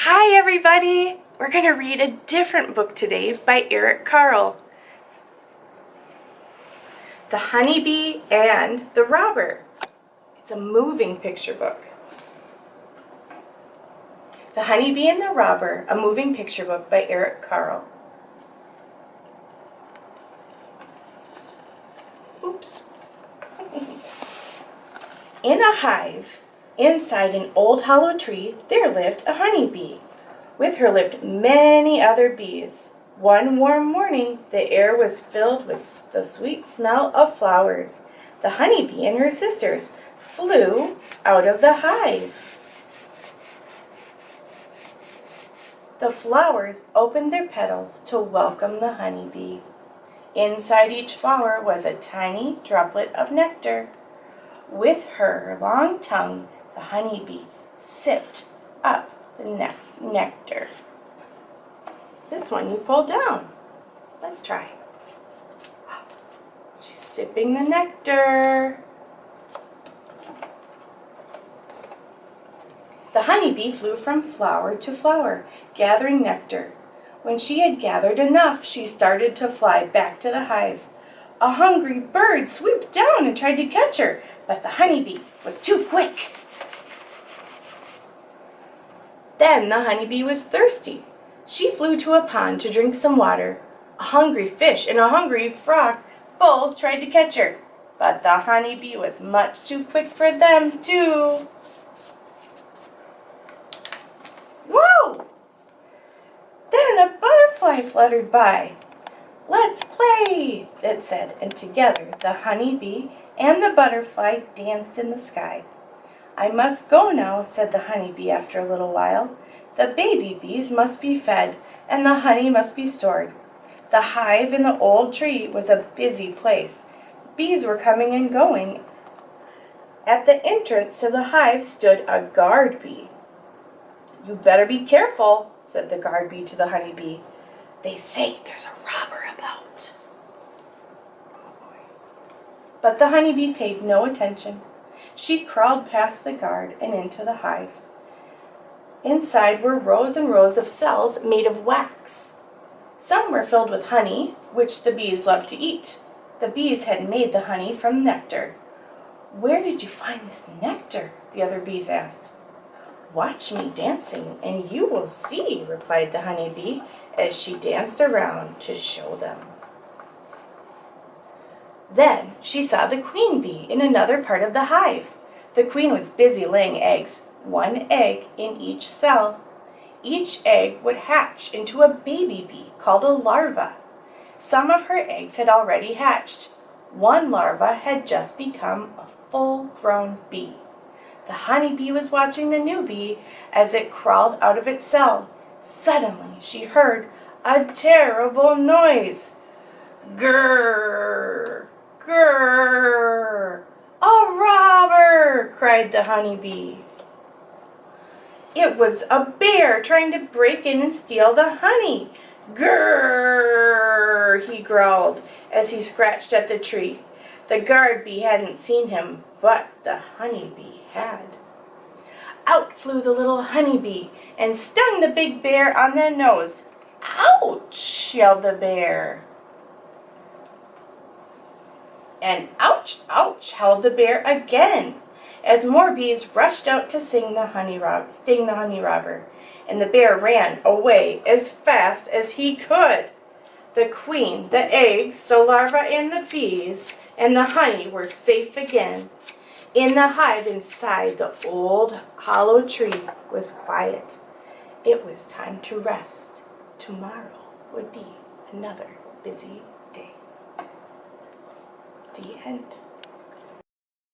Hi everybody! We're going to read a different book today by Carle. The Honeybee and the Robber. It's a moving picture book. The Honeybee and the Robber, a moving picture book by Carle. Oops. In a hive, inside an old hollow tree, there lived a honeybee. With her lived many other bees. One warm morning, the air was filled with the sweet smell of flowers. The honeybee and her sisters flew out of the hive. The flowers opened their petals to welcome the honeybee. Inside each flower was a tiny droplet of nectar. With her long tongue, the honeybee sipped up the nectar. This one you pull down. Let's try. She's sipping the nectar. The honeybee flew from flower to flower, gathering nectar. When she had gathered enough, she started to fly back to the hive. A hungry bird swooped down and tried to catch her, but the honeybee was too quick. Then the honeybee was thirsty. She flew to a pond to drink some water. A hungry fish and a hungry frog both tried to catch her, but the honeybee was much too quick for them too. Whoa! Then a butterfly fluttered by. "Let's play," it said, and together the honeybee and the butterfly danced in the sky. "I must go now," said the honeybee after a little while. "The baby bees must be fed, and the honey must be stored." The hive in the old tree was a busy place. Bees were coming and going. At the entrance to the hive stood a guard bee. "You better be careful," said the guard bee to the honeybee. "They say there's a robber about." But the honeybee paid no attention. She crawled past the guard and into the hive. Inside were rows and rows of cells made of wax. Some were filled with honey, which the bees loved to eat. The bees had made the honey from nectar. "Where did you find this nectar?" the other bees asked. "Watch me dancing, and you will see," replied the honeybee as she danced around to show them. Then she saw the queen bee in another part of the hive. The queen was busy laying eggs, one egg in each cell. Each egg would hatch into a baby bee called a larva. Some of her eggs had already hatched. One larva had just become a full-grown bee. The honeybee was watching the new bee as it crawled out of its cell. Suddenly she heard a terrible noise. "Grrr! Grrr! A robber!" cried the honeybee. It was a bear trying to break in and steal the honey. "Grrr!" he growled as he scratched at the tree. The guard bee hadn't seen him, but the honeybee had. Out flew the little honeybee and stung the big bear on the nose. "Ouch!" yelled the bear. And "ouch, ouch," howled the bear again, as more bees rushed out to sting the honey robber, and the bear ran away as fast as he could. The queen, the eggs, the larva, and the bees, and the honey were safe again. In the hive inside the old hollow tree was quiet. It was time to rest. Tomorrow would be another busy day. The end.